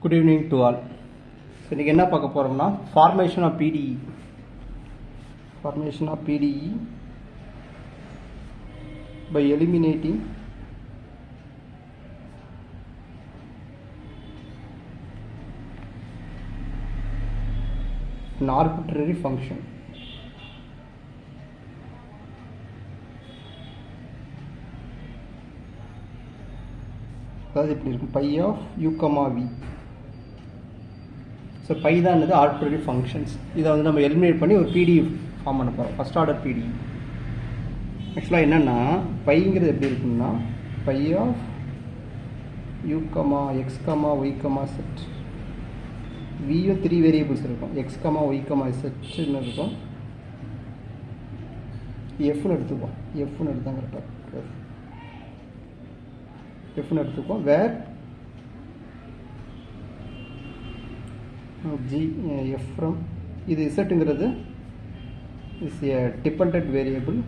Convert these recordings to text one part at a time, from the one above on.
Good evening to all. So இன்னைக்கு என்ன பார்க்க போறோம்னா formation of PDE. Formation of PDE by eliminating an arbitrary function. அதாவது இப்படி இருக்கும் pi of u, v. So pi தான் வந்து ஆர்பிட்ரரி ஃபங்க்ஷன்ஸ். இதை வந்து நம்ம எலிமினேட் பண்ணி ஒரு பிடிஇ ஃபார்ம் பண்ண போகிறோம், ஃபஸ்ட் ஆர்டர் பிடிஇ. ஆக்சுவலாக என்னென்னா பைங்கிறது எப்படி இருக்குன்னா phi of u comma x comma y comma z. வியும் 3 வேரியபிள்ஸ் இருக்கும், எக்ஸ் கமா ஒய் கமா செட்னு இருக்கும். எஃப்னு எடுத்துப்போம், எஃப்னு எடுத்தாங்க கரெக்டாக. எஃப்னு எடுத்துப்போம் வேர் g f from இது z is a dependent variable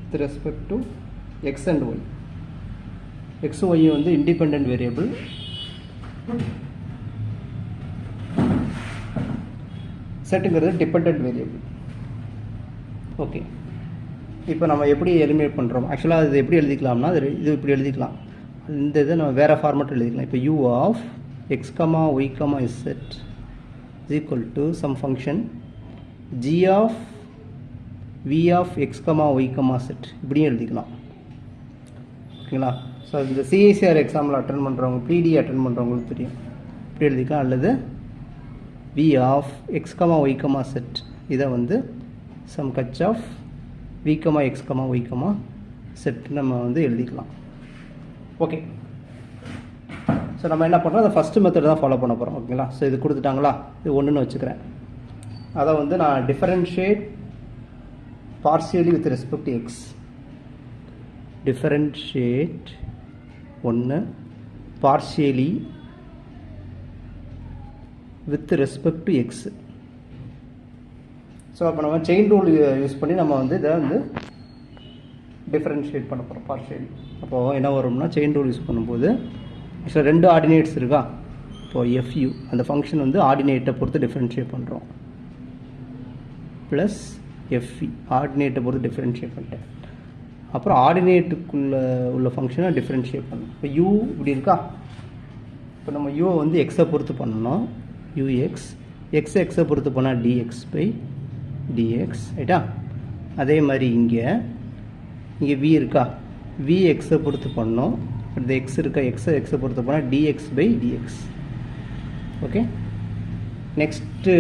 with respect to x and y. x y வந்து independent variable, z dependent variable. Okay, இப்போ நம்ம எப்படி எலிமினேட் பண்ணுறோம்? ஆக்சுவலாக இது எப்படி எழுதிக்கலாம்னா இது இப்படி எழுதிக்கலாம். இந்த இதை நம்ம வேறு ஃபார்மேட் எழுதிக்கலாம். இப்போ u of x comma y comma z is equal to some function g of v of x comma y comma z இப்படியும் எழுதிக்கலாம். ஓகேங்களா? ஸோ இந்த சிஐசிஆர் எக்ஸாம்பிள் அட்டன் பண்ணுறவங்க, பிடி அட்டன் பண்ணுறவங்களுக்கு தெரியும், இப்படி எழுதிக்கலாம். அல்லது v of x comma y comma z இதை வந்து சம் கச் of v comma x comma y comma z நம்ம வந்து எழுதிக்கலாம். ஓகே, ஸோ நம்ம என்ன பண்ணுறோம், அந்த ஃபஸ்ட்டு மெத்தட் தான் ஃபாலோ பண்ண போகிறோம். ஓகேங்களா? ஸோ இது கொடுத்துட்டாங்களா, இது ஒன்றுன்னு வச்சுக்கிறேன். அதை வந்து நான் differentiate partially with respect to X. Differentiate 1 partially with respect to X. So அப்போ நம்ம செயின் ரூல் யூஸ் பண்ணி நம்ம வந்து இதை வந்து டிஃபரன்ஷியேட் பண்ண போகிறோம் பார்ஷியலி. அப்போது என்ன வரும்னா செயின் ரூல் யூஸ் பண்ணும்போது ஆக்சுவலாக 2 ஆர்டினேட்ஸ் இருக்கா. இப்போது எஃப்யூ அந்த ஃபங்க்ஷன் வந்து ஆர்டினேட்டை பொறுத்து டிஃபரன்ஷியேட் பண்ணுறோம், ப்ளஸ் எஃப்இ ஆர்டினேட்டை பொறுத்து டிஃபரன்ஷியேட் பண்ணிட்டேன். அப்புறம் ஆர்டினேட்டுக்குள்ளே உள்ள ஃபங்க்ஷனை டிஃபரன்ஷியேட் பண்ணணும். இப்போ யூ இப்படி இருக்கா. இப்போ நம்ம யூவை வந்து எக்ஸை பொறுத்து பண்ணணும், யூஎக்ஸ். எக்ஸை பொறுத்து பண்ணால் டிஎக்ஸ் பை டிஎக்ஸ், ரைட்டா? அதே மாதிரி இங்கே வி இருக்கா, வி எக்ஸை பொறுத்து பண்ணோம். இந்த எக்ஸ் இருக்கா, எக்ஸை பொறுத்து போனால் dx by dx. Okay, next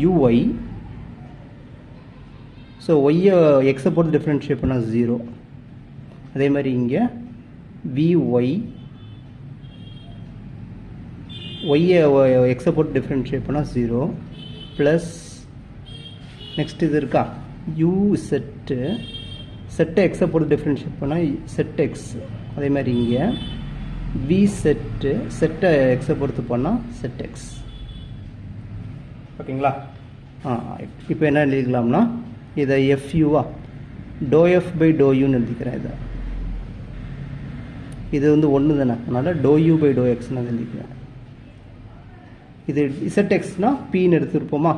u y. So ஒய்யை எக்ஸை பொறுத்து டிஃப்ரென்ஷியேட் பண்ணால் 0. அதே மாதிரி இங்கே விஒய் ஒய்யை எக்ஸை பொறுத்து டிஃப்ரென்ஷியேட் பண்ணால் 0 ப்ளஸ் நெக்ஸ்ட் இது இருக்கா யூ செட்டை எக்ஸை பொறுத்து டிஃப்ரென்ஷியேட் பண்ணால் செட் எக்ஸ். அதே மாதிரி இங்கே வி செட்டை எக்ஸை பொறுத்து பண்ணால் செட் எக்ஸ். ஓகேங்களா? இப்போ என்ன எழுதிக்கலாம்னா இதை எஃப்யூவா டோ எஃப் பை டோ யூன்னு எழுதிக்கிறேன். இது வந்து 1 தானே, அதனால் டோ யூ பை டோ எக்ஸ்ன்னு எழுதிக்கிறேன். இது இசட் எக்ஸ்னால் பின்னு எடுத்துருப்போமா,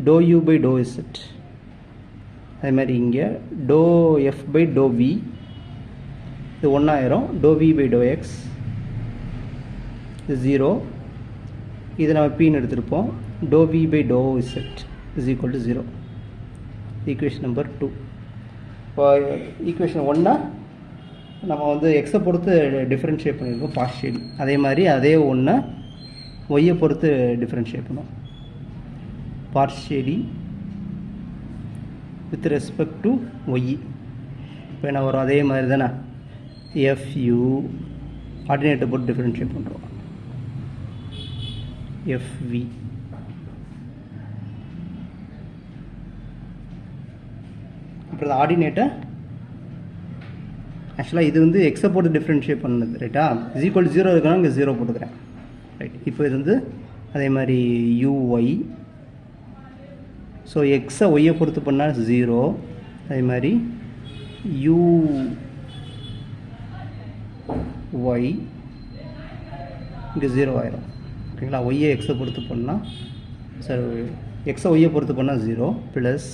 dou u by dou z. அதே மாதிரி இங்கே dou f by dou v இது 1 ஆயிரும், dou v by dou x இது 0. இதை நம்ம பின்னு எடுத்துருப்போம், dou v by dou z is equal to 0. Equation number 2. இப்போ ஈக்குவேஷன் 1 நம்ம வந்து எக்ஸை பொறுத்து டிஃப்ரென்ஷியேட் பண்ணியிருக்கோம் பார்ஷியலி. அதே மாதிரி அதே 1 ஒய்யை பொறுத்து டிஃப்ரென்ஷியேட் பண்ணுவோம் partially with respect to y. இப்போ என்ன வரும், அதே மாதிரி தானே எஃப்யூ ஆர்டினேட்டை போட்டு டிஃபரன்ஷியேட் பண்ணுறோம், எஃப்வி. அப்புறம் ஆர்டினேட்டை ஆக்சுவலாக இது வந்து எக்ஸை போட்டு டிஃபரன்ஷியேட் பண்ணது, ரைட்டா? இஸ் ஈக்குவல் 0 இருக்கணும், இங்கே 0 போட்டுக்கிறேன், ரைட்? இப்போ இது வந்து அதே மாதிரி யூஒய். ஸோ எக்ஸை ஒய்யை பொறுத்து பண்ணால் 0. அதே மாதிரி u y இங்கே 0 ஆயிரும். ஓகேங்களா? ஒய்யை எக்ஸை பொறுத்து பண்ணால் சரி எக்ஸை ஒய்யை பொறுத்து பண்ணால் 0 plus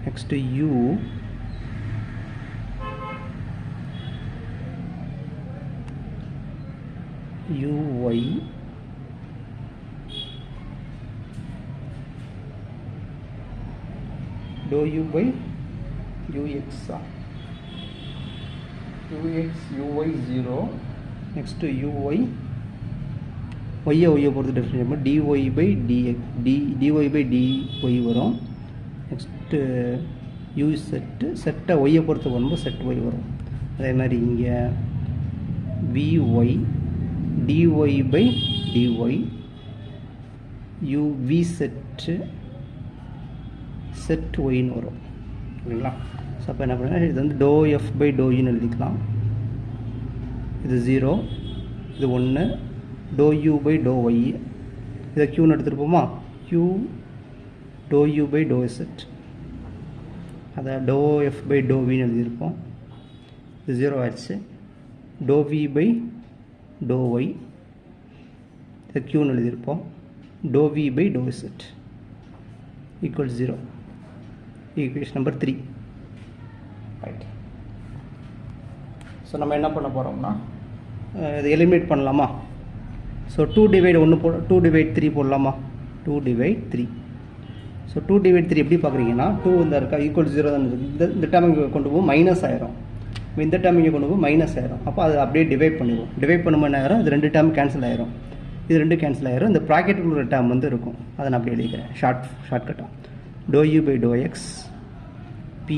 next u uy dou u by ux ux uy 0 next uy y ஒய்யை பொறுத்து differentiate dy by dx dy by dy வரும். நெக்ஸ்ட்டு u செட்டை ஒய்யை பொறுத்து பண்ணும்போது செட் y வரும். அதே மாதிரி இங்கே vy dy by dy u v z ஒய்ன்னு வரும். ஓகேங்களா? ஸோ அப்போ என்ன பண்ணுங்கள், இது வந்து டோ எஃப் பை டோ யூன்னு எழுதிக்கலாம். இது 0, இது 1, dou u by to y, இதை க்யூன்னு எடுத்துருப்போமா, q dou u by dou z, அதை டோ எஃப் பை டோ வின்னு எழுதியிருப்போம். இது 0 ஆயிடுச்சு. Dou v by to y, இதை க்யூன்னு எழுதியிருப்போம். Dou v by dou z equal 0. Equation number 3. Right. So நம்ம என்ன பண்ண போகிறோம்னா இதை எலிமினேட் பண்ணலாமா? ஸோ 2 டிவைட் 1 2 டிவைட் 3 போடலாமா? 2 டிவைட் 3. ஸோ 2 டிவைட் 3 எப்படி பார்க்குறீங்கன்னா 2 இந்த இருக்கா ஈக்குவல் 0 தான் இருக்குது. இந்த டேர்ம் இங்கே கொண்டு போகும் மைனஸ் ஆயிரும், இந்த டேர்ம் இங்கே கொண்டு போகும் மைனஸ் ஆயிரும். அப்போ அது அப்படியே டிவைட் பண்ணிடுவோம். டிவைட் பண்ணும்போது என்ன ஆயிரும், இது 2 டேர்ம் கேன்சல் ஆயிரும், இது 2 கேன்சல் ஆயிரும். இந்த ப்ராக்கெட்டில் ஒரு டேர்ம் வந்து இருக்கும், அதை நான் அப்படி எழுதிக்கிறேன் ஷார்ட்கட்டாக. dou u by dou x p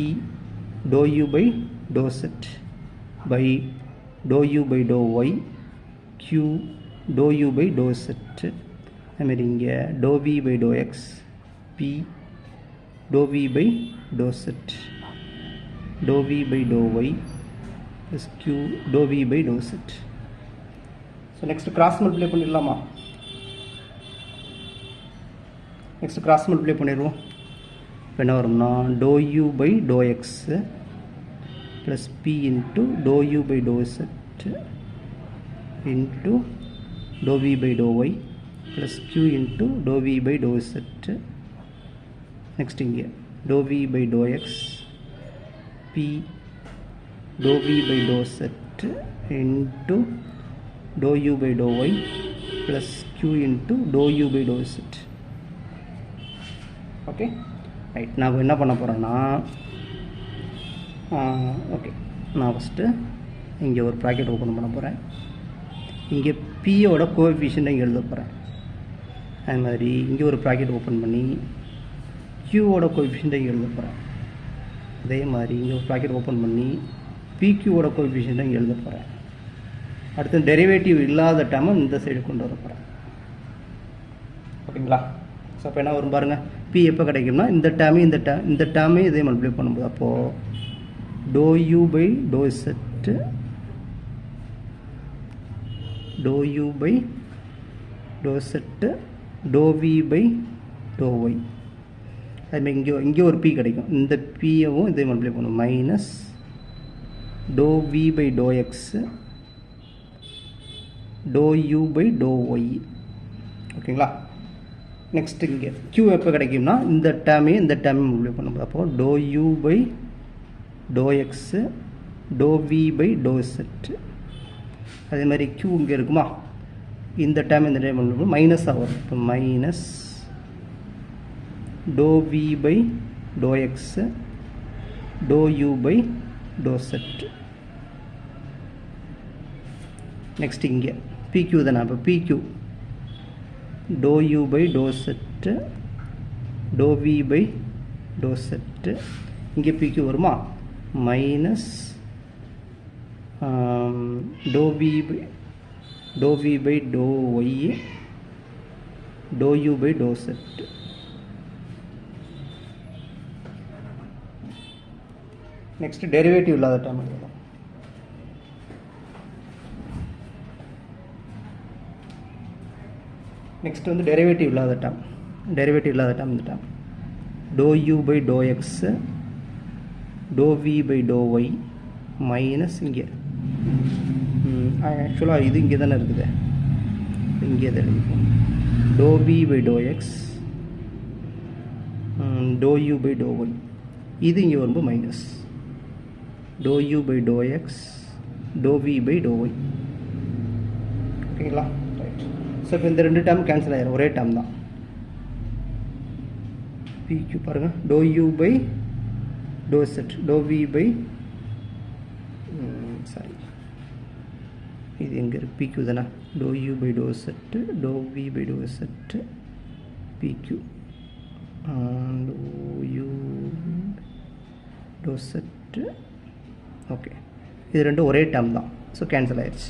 dou u by dou z by dou u by dou y q dou u by dou z. அதுமாரி இங்கே dou v by dou x p dou v by dou z dou v by dou y plus q dou v by dou z. So next cross multiply பண்ணிடலாமா? Next cross multiply பண்ணிடுவோம். இப்போ என்ன வரும்னா dou u by dou x plus p into dou u by dou z into dou v by to y plus q into dou v by dou z. Next இங்கே dou v by dou x p dou v by dou z into dou u by to y plus q into dou u by dou set. Okay right. நான் என்ன பண்ண போகிறேன்னா okay நான் first இங்கே ஒரு bracket open பண்ண போகிறேன். இங்கே பியோட கோஎஃபிஷியன்ட்டை இங்கே எழுத போகிறேன். அது மாதிரி இங்கே ஒரு ப்ராக்கெட் ஓப்பன் பண்ணி க்யூவோட கோஎஃபிஷியன்ட்டை இங்கே எழுத போகிறேன். அதே மாதிரி இங்கே ஒரு ப்ராக்கெட் ஓப்பன் பண்ணி பிக்யூவோட கோஎஃபிஷியன்ட்டை இங்கே எழுத போகிறேன். அடுத்து டெரிவேட்டிவ் இல்லாத டேர்மை இந்த சைடு கொண்டு வர போகிறேன். ஓகேங்களா? ஸோ அப்போ என்ன வரும் பாருங்கள், பி எப்போ கிடைக்கும்னா இந்த டேர்மே இதே மல்டிப்ளை பண்ணும்போது அப்போது do u by to z do u by to z to v by to y. அதுமாதிரி இங்கே ஒரு பி கிடைக்கும். இந்த பியவும் இதே மல்டிப்ளை பண்ணும் minus to v by to x to u by to y. ஓகேங்களா? நெக்ஸ்ட் இங்கே க்யூ எப்போ கிடைக்கும்னா இந்த டேர்மே மல்டிப்ளை பண்ணும்போது அப்போது do u by to x do v by to z. அதே மாதிரி க்யூ இங்கே இருக்குமா, இந்த டேர்ம் மல்டிப்ளை மைனஸாக வரும். இப்போ minus to v by to x to u by to z. Next இங்கே பிக்யூ தானே, அப்போ p q dou u by to z to v by to z. இங்கே பிக்யூ வருமா, minus to v by to y dou u by to z. Next derivative இல்லாத term எழுதலாம். Next வந்து derivative இல்லாத term இந்த term dou u by to x dou v by dou y minus இங்கே ஆக்சுவலாக இது இங்கே தானே இருக்குது, இங்கே தான் எழுதிப்போம். dou v by dou x dou u by dou y, இது இங்கே வரும்போது minus dou u by dou x dou v by dou y. ஓகேங்களா? ரைட். ஸோ இப்போ இந்த ரெண்டு டேர்ம் கேன்சல் ஆகிடும், ஒரே டேர்ம் தான். pq பாருங்கள், dou u by dou z dou v by sorry இது எங்கே இருக்குது, pq தானே, dou u by dou z dou v by dou z pq dou u dou z. Okay, இது ரெண்டும் ஒரே டேர்ம் தான். ஸோ கேன்சல் ஆயிடுச்சு.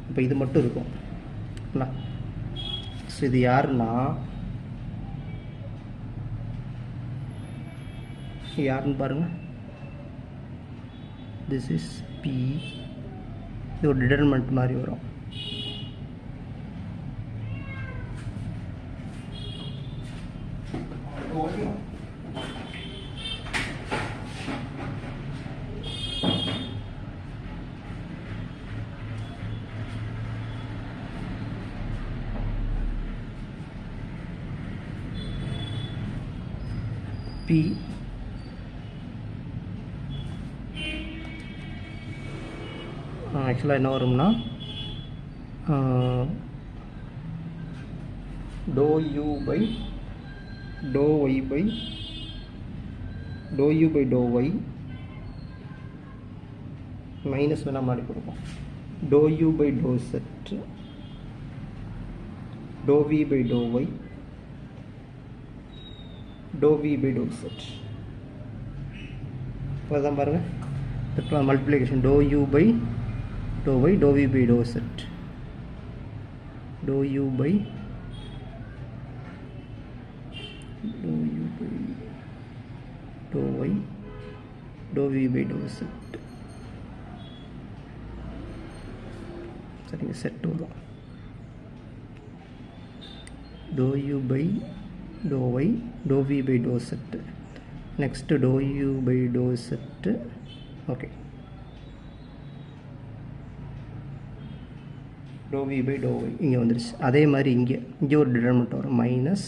இப்போ இது மட்டும் இருக்கும். ஸோ இது யாருன்னா யாருன்னு பாருங்கள், திஸ் இஸ் பி. இது ஒரு டிடர்மெண்ட் மாதிரி வரும். பி ஆக்சுவலாக என்ன வரும்னா dou u by dou y by dou u by dou y minus வேணால் மாறி கொடுப்போம். dou u by dou z dou v by dou y dou v by dou z. இப்போ தான் பாருங்கள், இப்போ multiplication dou u by dou y dou v by dou z dou u by dou y dou v by dou z. சரிங்க, set வரும். dou u by dou y dou v by dou z. next dou u by dou z. Okay, dou v by dou y இங்கே வந்துடுச்சு. அதே மாதிரி இங்கே ஒரு determinant வரும் minus.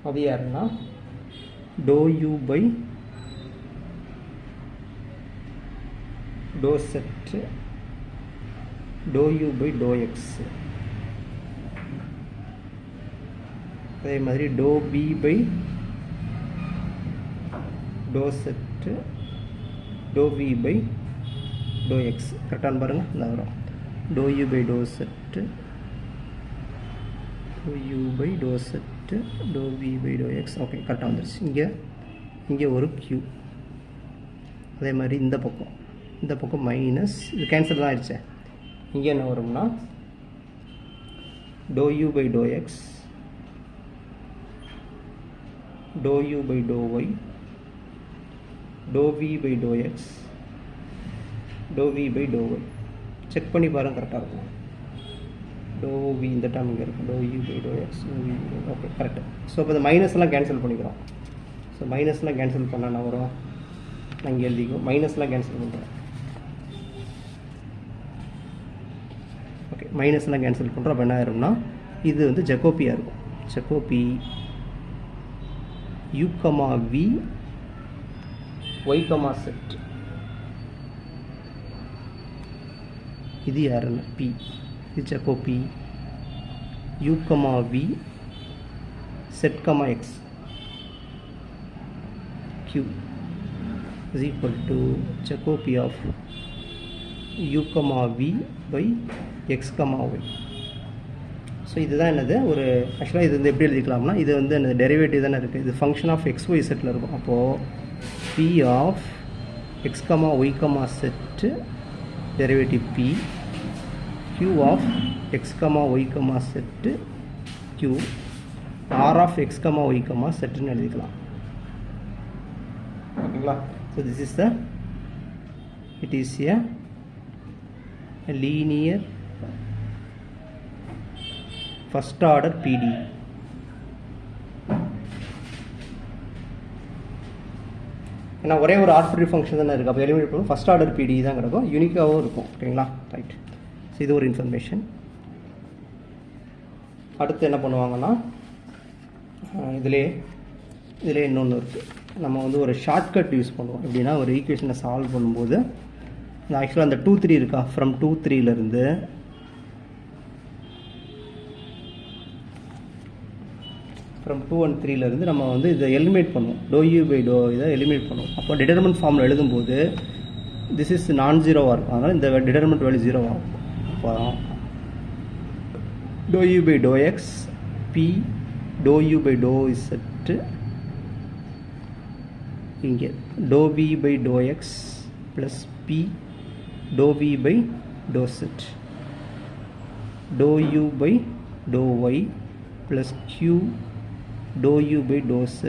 அது யாருன்னா dou u by dou z dou u by dou x. அதே மாதிரி dou v by dou z dou v by dou x. கரெக்டானு பாருங்கள், இந்த வரும் dou u by dou z dou u by dou z dou v by dou x. Okay, கரெக்டாக வந்துருச்சு. இங்கே ஒரு q. அதே மாதிரி இந்த பக்கம் மைனஸ், இது கேன்சல் தான் ஆயிடுச்சு. இங்கே என்ன வரும்னா dou u by dou x dou u by dou y dou v by dou x dou v by dou y. Check பண்ணி பாருங்கள், கரெக்டாக இருக்கும். dou v இந்த டேர்ம் இங்கே இருக்கும், dou u by dou x dou v by dou. Okay, correct. So இப்போ இந்த மைனஸ்லாம் cancel பண்ணிக்கிறோம். ஸோ மைனஸ்லாம் கேன்சல் பண்ணால் என்ன வரும், நான் இங்கே எழுதிக்கும், மைனஸ்லாம் கேன்சல் பண்ணுறேன். ஓகே, மைனஸ்லாம் கேன்சல் பண்ணுறோம். அப்போ என்ன ஆயிரும்னா இது வந்து ஜெகோபியாக இருக்கும். Jacobi u, v y, z. இது யாருன்னா p. இது Jacobi u, v z, x q is equal to Jacobi of u, v by x, y. So இதுதான் என்னது ஒரு ஆக்சுவலாக இது வந்து எப்படி எழுதிக்கலாம்னா, இது வந்து என்னது டெரிவேட்டிவ் தானே இருக்குது. இது ஃபங்க்ஷன் ஆஃப் எக்ஸ் ஒய் செட்டில் இருக்கும். அப்போது p of x, y, z derivative p q of x, y, z q r of x, y, செட்டுன்னு எழுதிக்கலாம். ஓகேங்களா? So this is the it is a linear first order PDE. ஏன்னா ஒரே ஒரு arbitrary function தானே இருக்குது. அப்போ எலிமினேட் பண்ணும் ஃபஸ்ட் ஆர்டர் பிடி தான் கிடக்கும், யூனிக்காகவும் இருக்கும். ஓகேங்களா, ரைட். ஸோ இது ஒரு இன்ஃபர்மேஷன். அடுத்து என்ன பண்ணுவாங்கன்னா, இதிலே இன்னொன்று இருக்குது. நம்ம வந்து ஒரு ஷார்ட்கட் யூஸ் பண்ணுவோம். எப்படின்னா ஒரு ஈக்குவேஷனை சால்வ் பண்ணும்போது ஆக்சுவலாக அந்த 2 3 இருக்கா, ஃப்ரம் 2 3லேருந்து ஃப்ரம் 2 and 3லேருந்து நம்ம வந்து இதை எலிமினேட் பண்ணுவோம். ∂u/∂y இதை எலிமினேட் பண்ணுவோம். அப்போ டிட்டர்மெண்ட் ஃபார்மில் எழுதும்போது திஸ் இஸ் நான் ஜீரோவாக இருக்கும். அதனால் இந்த டிட்டர்மெண்ட் வேல்யூ ஜீரோவாக இருக்கும். அப்போ ∂u/∂x p ∂u/∂z இங்கே ∂v/∂x plus p ∂v/∂z ∂u/∂y plus q ∂u/∂z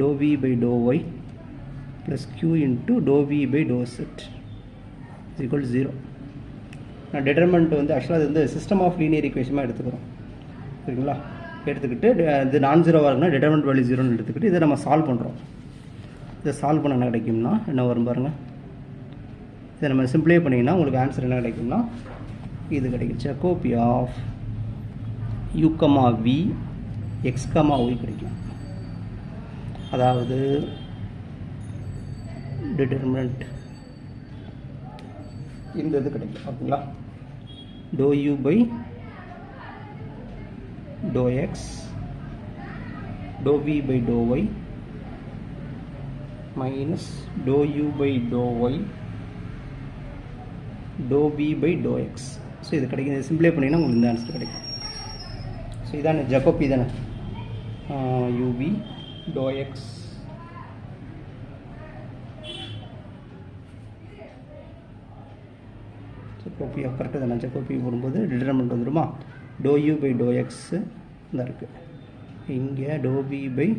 ∂v/∂y plus q into ∂v/∂z is equal to 0. நான் டிட்டர்மெண்ட் வந்து ஆக்சுவலாக அது வந்து சிஸ்டம் ஆஃப் லீனியர் ஈக்குவேஷனாக எடுத்துக்கிறோம். சரிங்களா, எடுத்துக்கிட்டு இது நான் ஜீரோவாக இருக்குன்னா டிட்டர்மெண்ட் வேல்யூ 0ன்னு எடுத்துக்கிட்டு இதை நம்ம சால்வ் பண்ணுறோம். இதை சால்வ் பண்ண என்ன கிடைக்கும்னா என்ன வரும் பாருங்கள். இதை நம்ம சிம்பிளை பண்ணிங்கன்னா உங்களுக்கு ஆன்சர் என்ன கிடைக்கும்னா இது கிடைக்கும். ஜக்கோபி of u, v x, y கிடைக்கும். அதாவது டிட்டர்மினன்ட் இந்த இது கிடைக்கும். ஓகேங்களா, ∂u/∂x ∂v/∂y minus ∂u/∂y ∂v/∂x. So இது கிடைக்கும். இதை சிம்பிளை பண்ணிங்கன்னா உங்களுக்கு இந்த ஆன்சர் கிடைக்கும். ஸோ இதான ஜக்கோபி தானே, u/v/∂x ஜக்கோபி கரெக்டாக தானே. ஜக்கோபி போடும்போது டிட்டர்மெண்ட் வந்துடுமா, ∂u/∂x தான் இருக்குது. இங்கே ∂v/∂y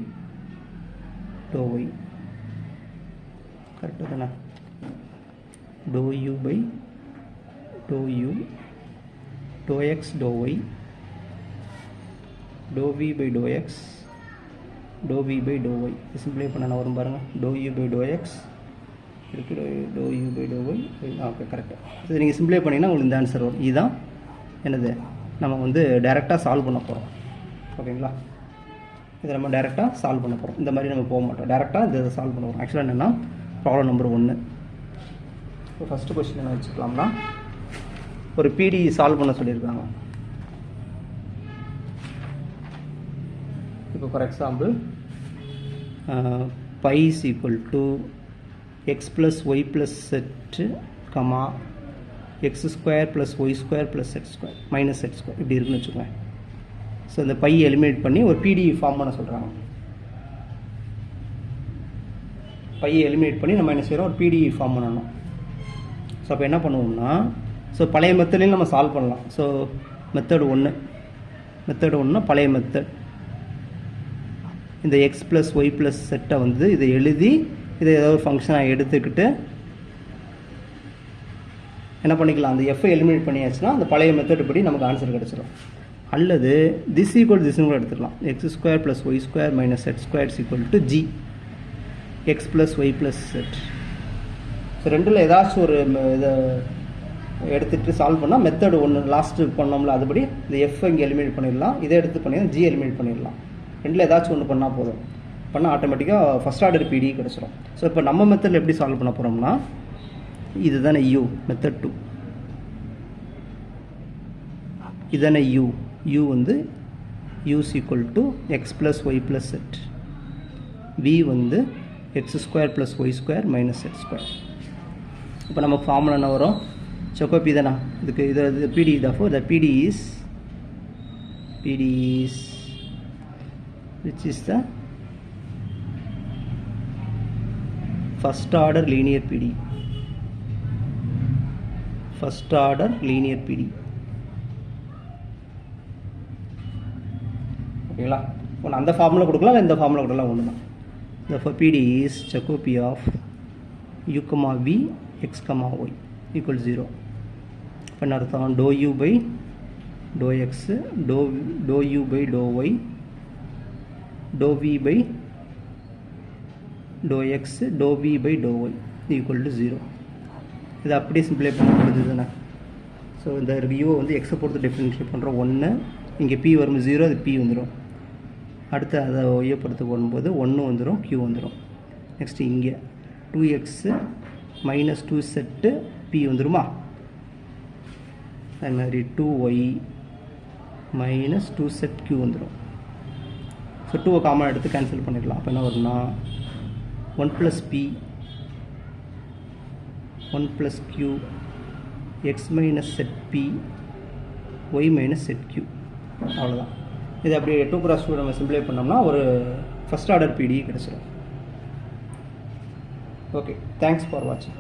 கரெக்டாக தானே. ∂u/∂u ∂x ∂y ∂v/∂x ∂v/∂y சிம்பிளை பண்ண வரும் பாருங்கள். ∂u/∂x இருக்குது, ∂u/∂y. ஓகே, கரெக்டாக. இது நீங்கள் சிம்பிளை பண்ணிங்கன்னா உங்களுக்கு இந்த ஆன்சர் வரும். இதுதான் என்னது நம்ம வந்து டைரெக்டாக சால்வ் பண்ண போகிறோம். ஓகேங்களா, இதை நம்ம டைரெக்டாக சால்வ் பண்ண போகிறோம். இந்த மாதிரி நம்ம போக மாட்டோம், டைரெக்டாக இதை சால்வ் பண்ண போகிறோம். ஆக்சுவலாக என்னென்னா ப்ராப்ளம் நம்பர் 1. இப்போ ஃபஸ்ட்டு கொஸ்டின் என்ன வச்சுக்கலாம்னா, ஒரு பிடி சால்வ் பண்ண சொல்லியிருக்காங்க. இப்போ for example pi is equal to x plus y plus z comma x square plus y square plus z square minus z square இப்படி இருக்குன்னு வச்சுக்கோங்க. ஸோ இந்த பை எலிமினேட் பண்ணி ஒரு பிடி ஃபார்ம் பண்ண சொல்கிறாங்க. பையை எலிமினேட் பண்ணி நம்ம என்ன செய்கிறோம், ஒரு பிடி ஃபார்ம் பண்ணணும். ஸோ அப்போ என்ன பண்ணுவோம்னா, ஸோ பழைய மெத்தட்லேயும் நம்ம சால்வ் பண்ணலாம். ஸோ மெத்தட் 1 பழைய மெத்தட். இந்த எக்ஸ் ப்ளஸ் ஒய் ப்ளஸ் செட்டை வந்து இதை எழுதி இதை ஏதாவது ஒரு ஃபங்க்ஷனாக எடுத்துக்கிட்டு என்ன பண்ணிக்கலாம், அந்த எஃப்ஐ எலிமினேட் பண்ணியாச்சுன்னா அந்த பழைய மெத்தட் படி நமக்கு ஆன்சர் கிடச்சிடும். அல்லது திஸ் ஈக்குவல் திஸ்ன்னு கூட எடுத்துக்கலாம். X square plus y square minus z square is equal to g x plus y plus z. So ரெண்டில் ஏதாச்சும் ஒரு இதை எடுத்துகிட்டு சால்வ் பண்ணால் மெத்தட் 1 லாஸ்ட்டு பண்ணோம்ல அதுபடி இந்த எஃப் இங்கே எலிமினேட் பண்ணிடலாம், இதை எடுத்து பண்ணிடலாம், ஜி எலிமினேட் பண்ணிடலாம். ரெண்டில் ஏதாச்சும் ஒன்று பண்ணால் போதும், பண்ணால் ஆட்டோமேட்டிக்காக ஃபஸ்ட் ஆர்டர் பிடி கிடச்சிடும். ஸோ இப்போ நம்ம மெத்தடில் எப்படி சால்வ் பண்ண போகிறோம்னா, இது தானே யூ மெத்தட் 2, இது தானே யூ வந்து u's equal to x plus y plus z, v வந்து x square plus y square minus z square. இப்போ நமக்கு ஃபார்முலா என்ன வரும், ஜக்கோபி தானே இதுக்கு, இது பிடி தஃபோ த பிடி is which is the first order linear PD. ஓகேங்களா, ஒன்று அந்த ஃபார்முலா கொடுக்கலாம், இல்லை இந்த ஃபார்முலா கொடுக்கலாம், ஒன்று தான். இந்த PD is Jacobi of u, v, x, y equals 0. இப்போ என்ன அர்த்தம், ∂u/∂x ∂u/∂y ∂v/∂z dou x dou v by dou y equal to 0. இது அப்படியே சிம்பிளை பண்ண முடியுதுதானே. ஸோ இந்த u வந்து எக்ஸை பொறுத்து டிஃப்ரென்ஷியேட் பண்ணுறோம் 1, இங்கே p வரும் 0, அது p வந்துடும். அடுத்து அதை ஒய்யை பொறுத்து போடும்போது 1 வந்துடும், q வந்துடும். நெக்ஸ்ட்டு இங்கே 2x மைனஸ் 2 செட்டு p வந்துடுமா. அது மாதிரி 2y மைனஸ் 2 செட் q வந்துடும். ஸோ 2 காமன் எடுத்து கேன்சல் பண்ணிடலாம். அப்போ என்ன வரும்னா 1 + p 1 + q x minus set p y minus set q. அவ்வளோதான். இது அப்படியே 2x2 நம்ம சிம்பிளை பண்ணோம்னா ஒரு ஃபஸ்ட் ஆர்டர் PDE கிடச்சிடும். ஓகே, தேங்க்ஸ் ஃபார் வாட்சிங்.